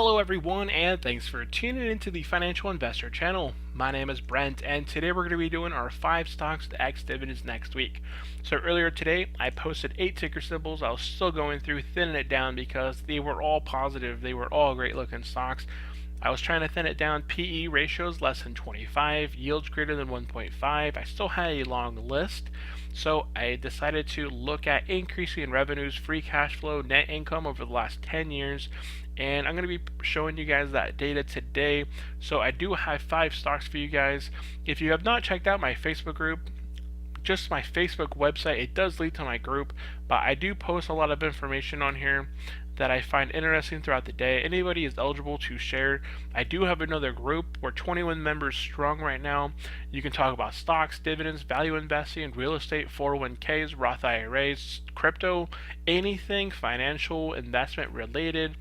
Hello everyone, and thanks for tuning into the Financial Investor channel. My name is Brent, and today we're going to be doing our 5 stocks to X dividends next week. So earlier today, I posted 8 ticker symbols. I was still going through thinning it down because they were all positive. They were all great looking stocks. I was trying to thin it down. PE ratios less than 25, yields greater than 1.5. I still had a long list, so I decided to look at increasing revenues, free cash flow, net income over the last 10 years, and I'm going to be showing you guys that data today. So I do have 5 stocks for you guys. If you have not checked out my Facebook group, just my Facebook website, it does lead to my group, but I do post a lot of information on here that I find interesting throughout the day. Anybody is eligible to share. I do have another group. We're 21 members strong right now. You can talk about stocks, dividends, value investing, real estate, 401ks, Roth IRAs, crypto, anything financial investment related.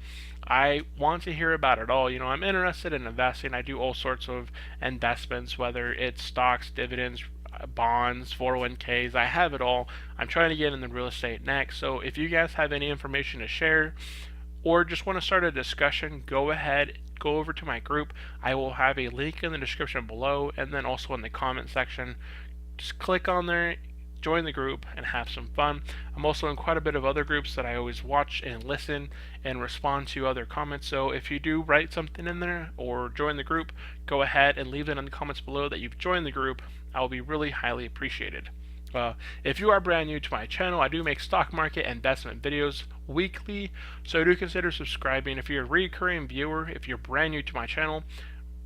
I want to hear about it all. I'm interested in investing. I do all sorts of investments, whether it's stocks, dividends, bonds, 401ks. I have it all. I'm trying to get in the real estate next. So if you guys have any information to share or just want to start a discussion, go ahead, go over to my group. I will have a link in the description below and then also in the comment section. Just click on there, join the group, and have some fun. I'm also in quite a bit of other groups that I always watch and listen and respond to other comments. So if you do write something in there or join the group, go ahead and leave it in the comments below that you've joined the group. I'll be really highly appreciated. If you are brand new to my channel, I do make stock market investment videos weekly, so do consider subscribing. If you're a recurring viewer, if you're brand new to my channel,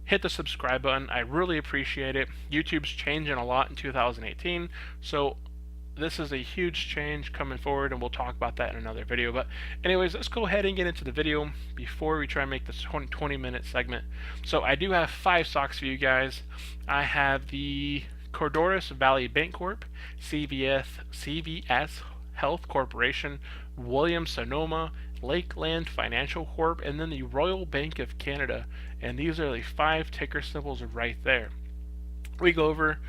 hit the subscribe button. I really appreciate it. YouTube's changing a lot in 2018, so this is a huge change coming forward, and we'll talk about that in another video. But anyways, let's go ahead and get into the video before we try and make this 20-minute segment. So I do have 5 stocks for you guys. I have the Cordova Valley Bank Corp, Cvs Health Corporation, Williams-Sonoma, Lakeland Financial Corp, and then the Royal Bank of Canada. And these are the 5 ticker symbols right there. We go over,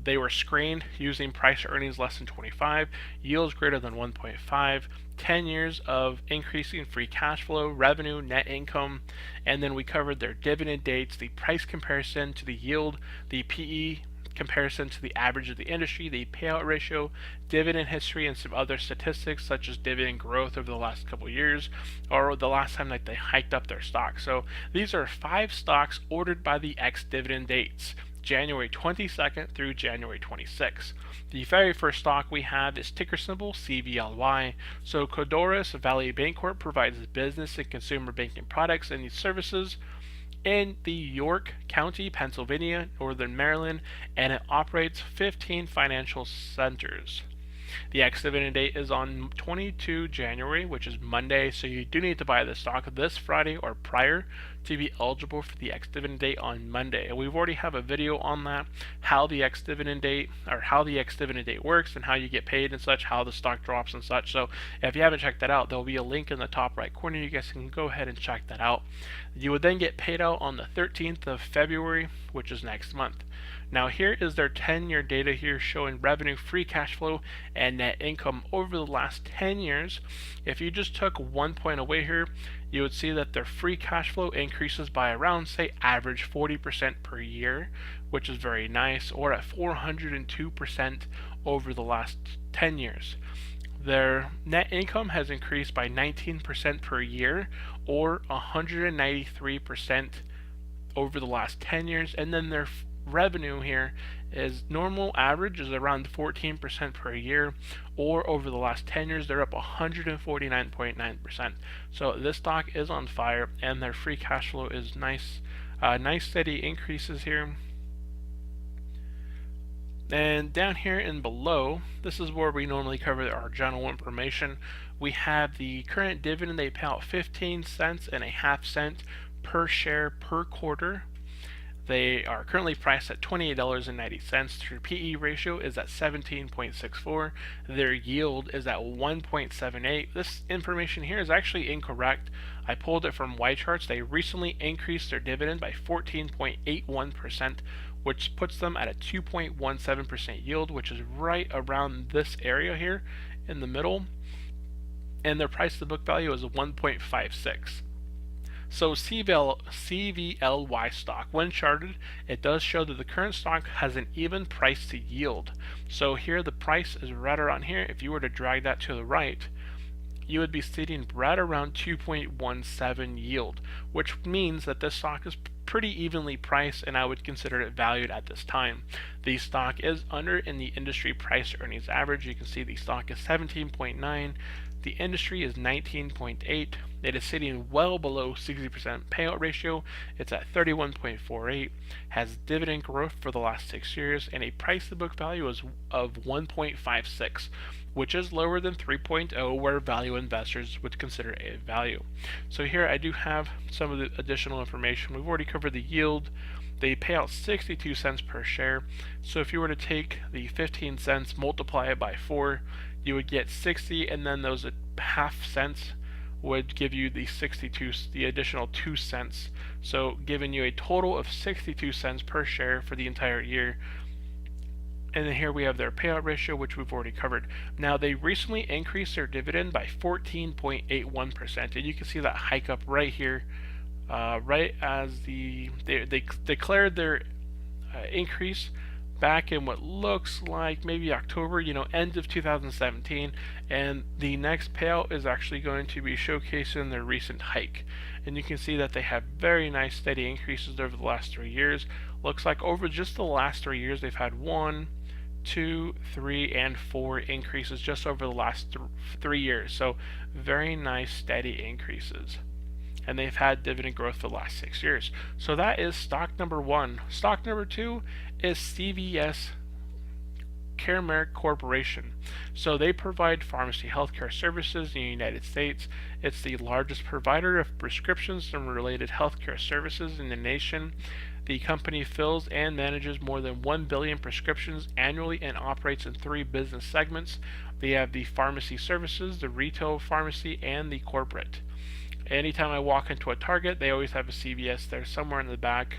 they were screened using price earnings less than 25, yields greater than 1.5, 10 years of increasing free cash flow, revenue, net income, and then we covered their dividend dates, the price comparison to the yield, the PE comparison to the average of the industry, the payout ratio, dividend history, and some other statistics such as dividend growth over the last couple of years or the last time that they hiked up their stock. So these are 5 stocks ordered by the ex-dividend dates, January 22nd through January 26th. The very first stock we have is ticker symbol CVLY. So Cordova Valley Bank Corp provides business and consumer banking products and services in the York County, Pennsylvania, Northern Maryland, and it operates 15 financial centers. The ex-dividend date is on 22 January, which is Monday, so you do need to buy the stock this Friday or prior to be eligible for the ex-dividend date on Monday. And we've already have a video on that, how the ex-dividend date works and how you get paid and such, how the stock drops and such. So if you haven't checked that out, there'll be a link in the top right corner. You guys can go ahead and check that out. You would then get paid out on the 13th of February, which is next month. Now here is their 10-year data here showing revenue, free cash flow, and net income over the last 10 years. If you just took 1 point away here, you would see that their free cash flow increases by around, say, average 40% per year, which is very nice, or at 402% over the last 10 years. Their net income has increased by 19% per year, or 193% over the last 10 years, and then their revenue here is normal average is around 14% per year, or over the last 10 years they're up 149.9%. So this stock is on fire, and their free cash flow is nice steady increases here. And down here and below, this is where we normally cover our general information. We have the current dividend. They pay out 15 cents and a half cent per share per quarter. They are currently priced at $28.90. Their PE ratio is at 17.64. Their yield is at 1.78. This information here is actually incorrect. I pulled it from Y Charts. They recently increased their dividend by 14.81%, which puts them at a 2.17% yield, which is right around this area here in the middle. And their price to book value is 1.56. So CVLY stock, when charted, it does show that the current stock has an even price to yield. So here the price is right around here. If you were to drag that to the right, you would be sitting right around 2.17 yield, which means that this stock is pretty evenly priced, and I would consider it valued at this time. The stock is under in the industry price earnings average. You can see the stock is 17.9. The industry is 19.8. It is sitting well below 60% payout ratio. It's at 31.48. Has dividend growth for the last 6 years, and a price to book value of 1.56, which is lower than 3.0, where value investors would consider a value. So here I do have some of the additional information. We've already covered the yield. They pay out 62 cents per share. So if you were to take the 15 cents, multiply it by 4, you would get 60, and then those half cents would give you the additional 2 cents. So giving you a total of 62 cents per share for the entire year. And then here we have their payout ratio, which we've already covered. Now, they recently increased their dividend by 14.81%, and you can see that hike up right here, right as they declared their increase back in what looks like maybe October, end of 2017, and the next payout is actually going to be showcasing their recent hike. And you can see that they have very nice steady increases over the last 3 years. Looks like over just the last 3 years they've had 1, 2, 3, and 4 increases just over the last 3 years. So very nice steady increases. And they've had dividend growth for the last 6 years. So that is stock number 1. Stock number 2 is Cvs Caremark Corporation. So they provide pharmacy healthcare services in the United States. It's the largest provider of prescriptions and related healthcare services in the nation. The company fills and manages more than 1 billion prescriptions annually and operates in 3 business segments. They have the pharmacy services, the retail pharmacy, and the corporate. Anytime I walk into a Target, they always have a CVS there somewhere in the back.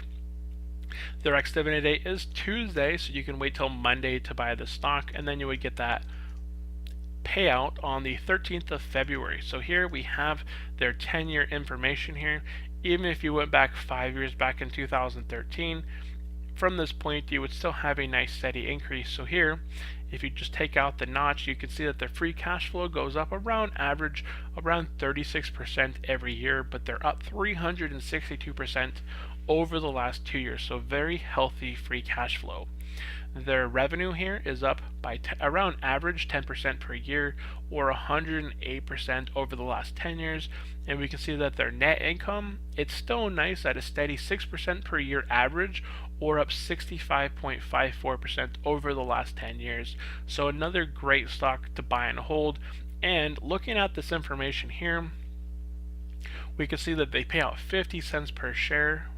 Their ex-dividend date is Tuesday, so you can wait till Monday to buy the stock, and then you would get that payout on the 13th of February. So here we have their 10-year information here. Even if you went back 5 years back in 2013, from this point you would still have a nice steady increase. So here, if you just take out the notch, you can see that their free cash flow goes up around 36% every year, but they're up 362% over the last 2 years. So very healthy free cash flow. Their revenue here is up by around average 10% per year, or 108% over the last 10 years. And we can see that their net income, it's still nice at a steady 6% per year average, or up 65.54% over the last 10 years. So another great stock to buy and hold. And looking at this information here, we can see that they pay out 50 cents per share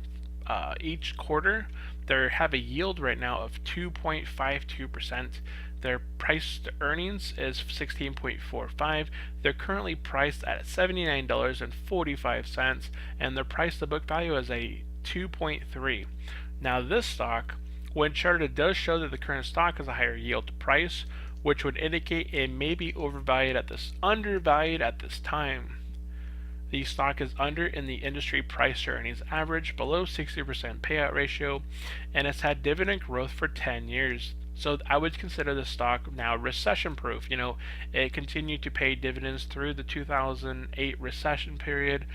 each quarter. They have a yield right now of 2.52%. Their price to earnings is 16.45. They're currently priced at $79.45, and their price to book value is a 2.3. Now this stock, when charted, does show that the current stock has a higher yield to price, which would indicate it may be undervalued at this time. The stock is under in the industry price to earnings average, below 60% payout ratio, and it's had dividend growth for 10 years. So I would consider this stock now recession proof. It continued to pay dividends through the 2008 recession period,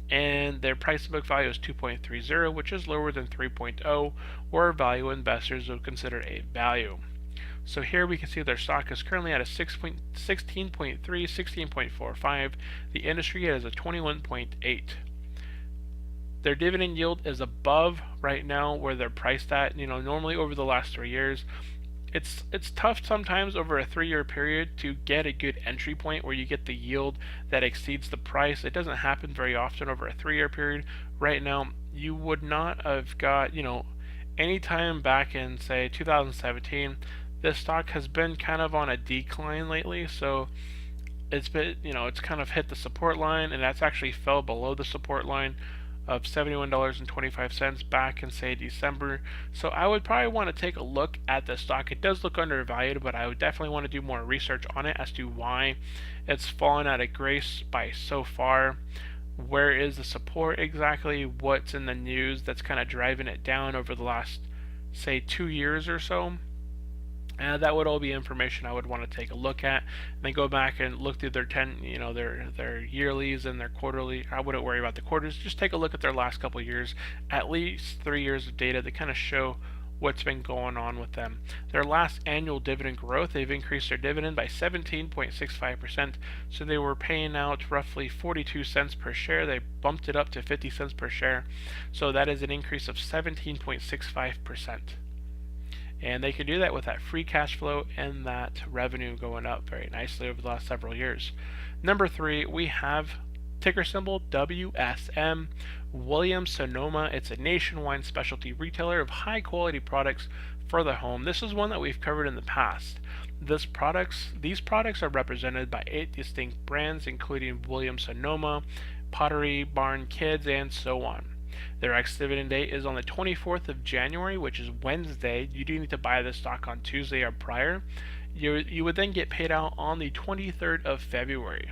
and their price to book value is 2.30, which is lower than 3.0, where value investors would consider a value. So here we can see their stock is currently at a 16.3, 16.45. The industry is a 21.8. Their dividend yield is above right now where they're priced at. Normally over the last 3 years, it's tough sometimes over a 3-year period to get a good entry point where you get the yield that exceeds the price. It doesn't happen very often over a 3-year period. Right now, you would not have got, any time back in, say, 2017, this stock has been kind of on a decline lately, so it's been, it's kind of hit the support line, and that's actually fell below the support line of $71.25 back in, say, December. So I would probably want to take a look at the stock. It does look undervalued, but I would definitely want to do more research on it as to why it's fallen out of grace by so far. where is the support exactly, what's in the news that's kind of driving it down over the last, say, 2 years or so. That would all be information I would want to take a look at, and then go back and look through their their yearlies and their quarterly. I wouldn't worry about the quarters. Just take a look at their last couple of years, at least 3 years of data that kind of show what's been going on with them. Their last annual dividend growth, they've increased their dividend by 17.65%. So they were paying out roughly 42 cents per share. They bumped it up to 50 cents per share. So that is an increase of 17.65%. And they can do that with that free cash flow and that revenue going up very nicely over the last several years. Number 3, we have ticker symbol WSM Williams-Sonoma. It's a nationwide specialty retailer of high quality products for the home. This is one that we've covered in the past. These products are represented by 8 distinct brands, including Williams-Sonoma, Pottery Barn Kids, and so on. Their ex-dividend date is on the 24th of January, which is Wednesday. You do need to buy this stock on Tuesday or prior. You would then get paid out on the 23rd of February.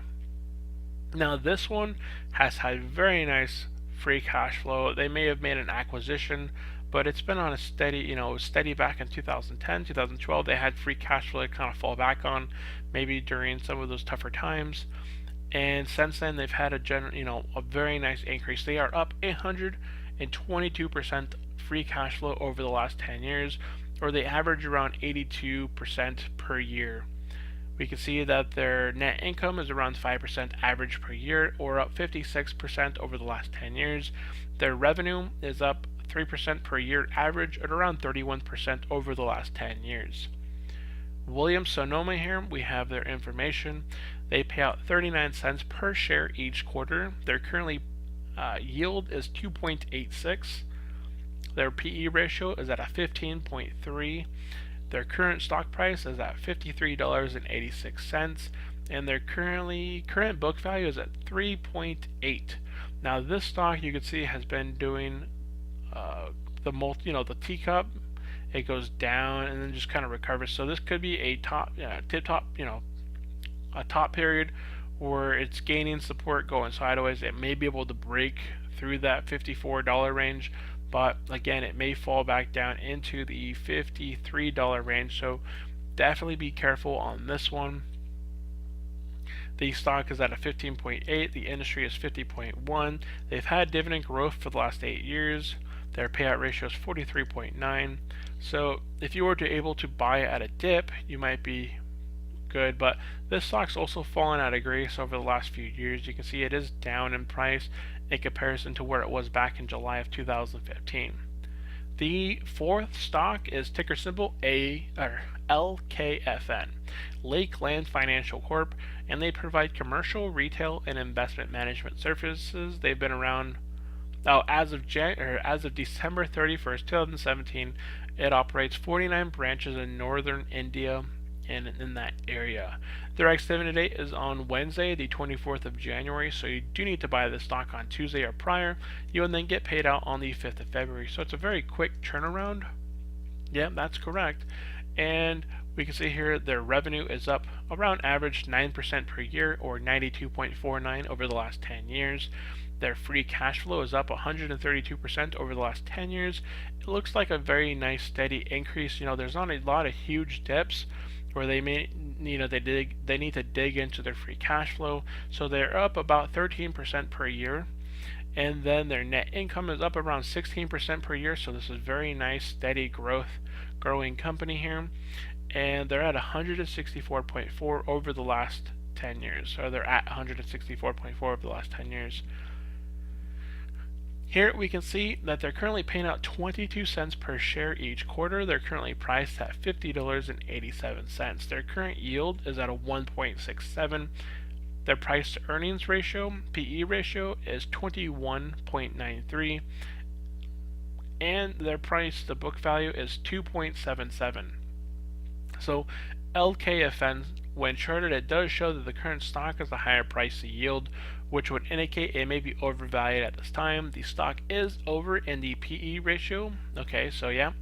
Now this one has had very nice free cash flow. They may have made an acquisition, but it's been on a steady back in 2010, 2012. They had free cash flow to kind of fall back on, maybe during some of those tougher times. And since then, they've had a very nice increase. They are up 822% free cash flow over the last 10 years, or they average around 82% per year. We can see that their net income is around 5% average per year, or up 56% over the last 10 years. Their revenue is up 3% per year average, at around 31% over the last 10 years. Williams-Sonoma here, we have their information. They pay out 39 cents per share each quarter. Their currently yield is 2.86. Their PE ratio is at a 15.3. Their current stock price is at $53.86, and their current book value is at 3.8. Now this stock, you can see, has been doing the teacup. It goes down and then just kind of recovers. So this could be a top period where it's gaining support, going sideways. It may be able to break through that $54 range, but again, it may fall back down into the $53 range. So definitely be careful on this one. The stock is at a 15.8. The industry is 50.1. They've had dividend growth for the last 8 years. Their payout ratio is 43.9. So if you were able to buy at a dip, you might be good, but this stock's also fallen out of grace over the last few years. You can see it is down in price in comparison to where it was back in July of 2015. The fourth stock is ticker symbol LKFN, Lakeland Financial Corp, and they provide commercial, retail, and investment management services. They've been around as of December 31st, 2017. It operates 49 branches in northern India and in that area. Their ex-dividend date is on Wednesday, the 24th of January, so you do need to buy the stock on Tuesday or prior. You will then get paid out on the 5th of February. So it's a very quick turnaround. Yeah, that's correct. And we can see here their revenue is up around average 9% per year, or 92.49 over the last 10 years. Their free cash flow is up 132% over the last 10 years. It looks like a very nice steady increase. There's not a lot of huge dips where they may they need to dig into their free cash flow. So they're up about 13% per year. And then their net income is up around 16% per year. So this is very nice, steady growing company here. And they're at 164.4 over the last 10 years. So they're at 164.4 over the last 10 years. Here we can see that they're currently paying out 22 cents per share each quarter. They're currently priced at $50.87. Their current yield is at a 1.67. Their price to earnings ratio, PE ratio, is 21.93. And their price to book value is 2.77. So LKFN, when charted, it does show that the current stock has a higher price to yield, which would indicate it may be overvalued at this time. The stock is over in the PE ratio. Okay, so yeah,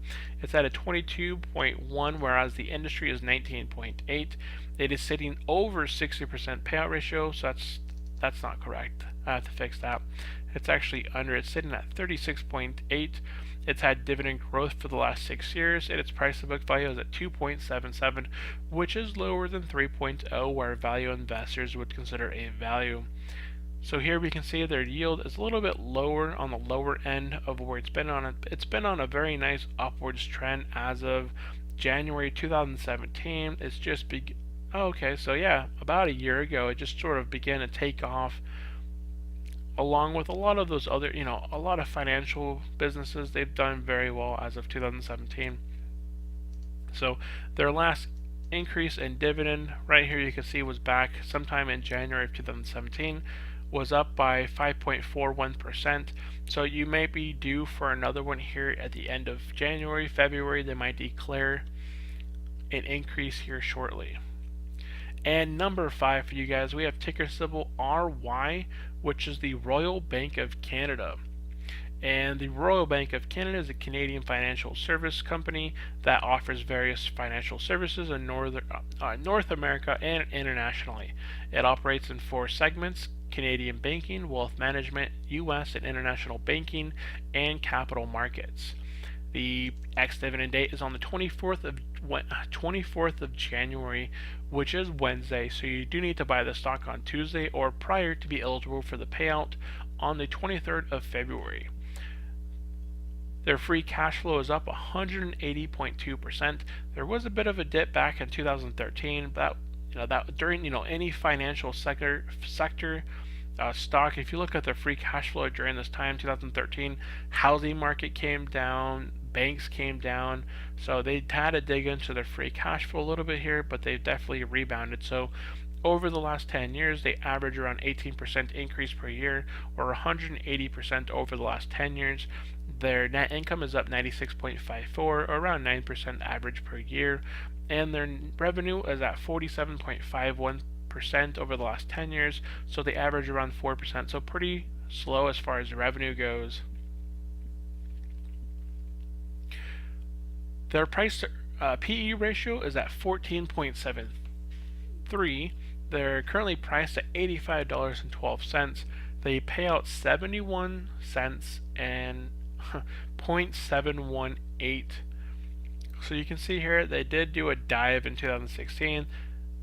it's at a 22.1, whereas the industry is 19.8. It is sitting over 60% payout ratio, so that's that's not correct. I have to fix that. It's actually under. It's sitting at 36.8. It's had dividend growth for the last 6 years, and its price to book value is at 2.77, which is lower than 3.0, where value investors would consider a value. So here we can see their yield is a little bit lower on the lower end of where it's been on. It's been on a very nice upwards trend as of January 2017. It's just okay, so yeah, about a year ago, it just sort of began to take off, along with a lot of those other, a lot of financial businesses. They've done very well as of 2017. So their last increase in dividend right here, you can see, was back sometime in January of 2017, was up by 5.41%. So you may be due for another one here at the end of January, February. They might declare an increase here shortly. And number 5 for you guys, we have ticker symbol RY, which is the Royal Bank of Canada. And the Royal Bank of Canada is a Canadian financial service company that offers various financial services in North America and internationally. It operates in 4 segments: Canadian banking, wealth management, U.S. and international banking, and capital markets. The ex-dividend date is on the 24th of January, which is Wednesday, so you do need to buy the stock on Tuesday or prior to be eligible for the payout on the 23rd of February. Their free cash flow is up 180.2%. There was a bit of a dip back in 2013, but that during any financial sector stock, if you look at their free cash flow during this time, 2013, housing market came down, banks came down, so they had to dig into their free cash flow a little bit here, but they've definitely rebounded. So over the last 10 years, they average around 18% increase per year, or 180% over the last 10 years. Their net income is up 96.54, or around 9% average per year, and their revenue is at 47.51% over the last 10 years, so they average around 4%, so pretty slow as far as revenue goes. Their price to PE ratio is at 14.73. They're currently priced at $85.12. They pay out 71 cents and 0.718. So you can see here they did do a dive in 2016.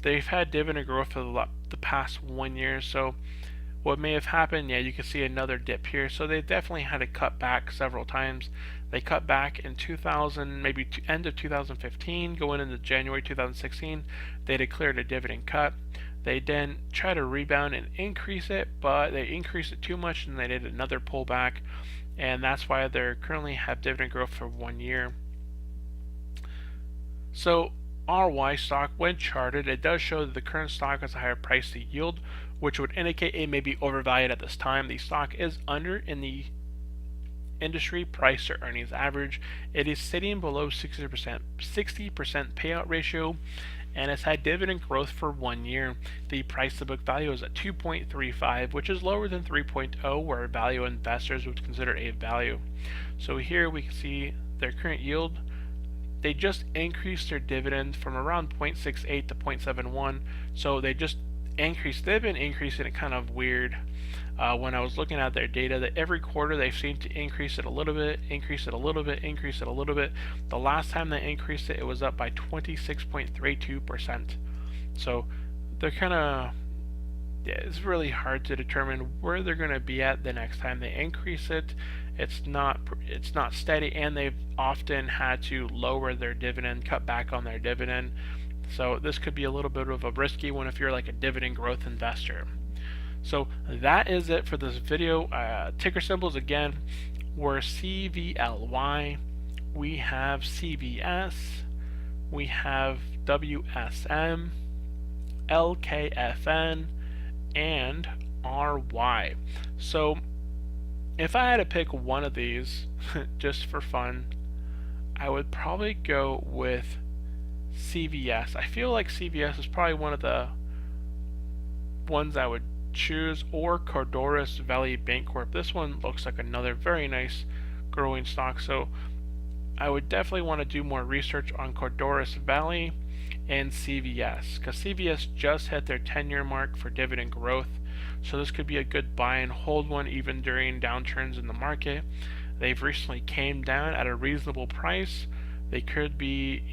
They've had dividend growth for the past 1 year, so what may have happened, you can see another dip here. So they definitely had to cut back several times. They cut back in 2000, maybe end of 2015, going into January 2016. They declared a dividend cut. They then try to rebound and increase it, but they increased it too much and they did another pullback, and that's why they currently have dividend growth for 1 year. So RY stock, when charted, it does show that the current stock has a higher price to yield, which would indicate it may be overvalued at this time. The stock is under in the industry price to earnings average. It is sitting below 60% payout ratio, and it's had dividend growth for 1 year. The price to book value is at 2.35, which is lower than 3.0, where value investors would consider a value. So here we can see their current yield. They just increased their dividend from around 0.68 to 0.71, so they just increased. They've been increasing it kind of weird. When I was looking at their data, that every quarter they seem to increase it a little bit, increase it a little bit, increase it a little bit. The last time they increased it, it was up by 26.32%. So they're kind of, it's really hard to determine where they're going to be at the next time they increase it. It's not steady, and they've often had to lower their dividend, cut back on their dividend. So this could be a little bit of a risky one if you're like a dividend growth investor. So that is it for this video. Ticker symbols again were CVLY, we have CVS, we have Wsm, LKFN, and RY. So if I had to pick one of these just for fun, I would probably go with CVS. I feel like CVS is probably one of the ones I would choose, or Cvs Valley Bank Corp. This one looks like another very nice growing stock, so I would definitely want to do more research on Cvs Valley and CVS, because CVS just hit their 10-year mark for dividend growth. So this could be a good buy and hold one even during downturns in the market. They've recently came down at a reasonable price. They could be,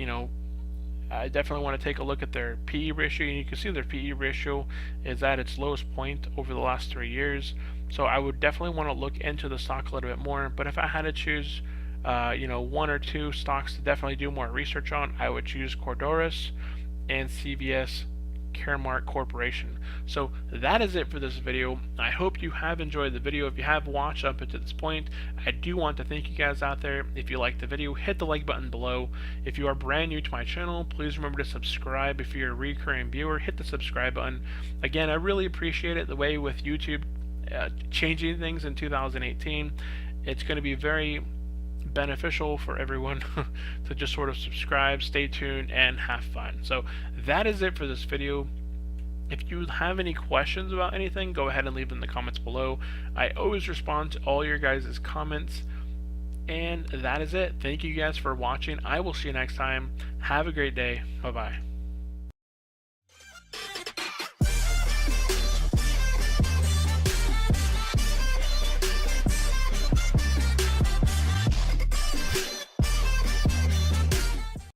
I definitely want to take a look at their PE ratio, and you can see their PE ratio is at its lowest point over the last 3 years. So I would definitely want to look into the stock a little bit more. But if I had to choose, one or two stocks to definitely do more research on, I would choose Cordoris and Cvs Caremark Corporation. So that is it for this video. I hope you have enjoyed the video. If you have watched up until this point, I do want to thank you guys out there. If you liked the video, hit the like button below. If you are brand new to my channel, please remember to subscribe. If you're a recurring viewer, hit the subscribe button. Again, I really appreciate it. The way with YouTube changing things in 2018, it's going to be very beneficial for everyone to just sort of subscribe, stay tuned, and have fun. So that is it for this video. If you have any questions about anything, go ahead and leave them in the comments below. I always respond to all your guys' comments. And that is it. Thank you guys for watching. I will see you next time. Have a great day. Bye-bye.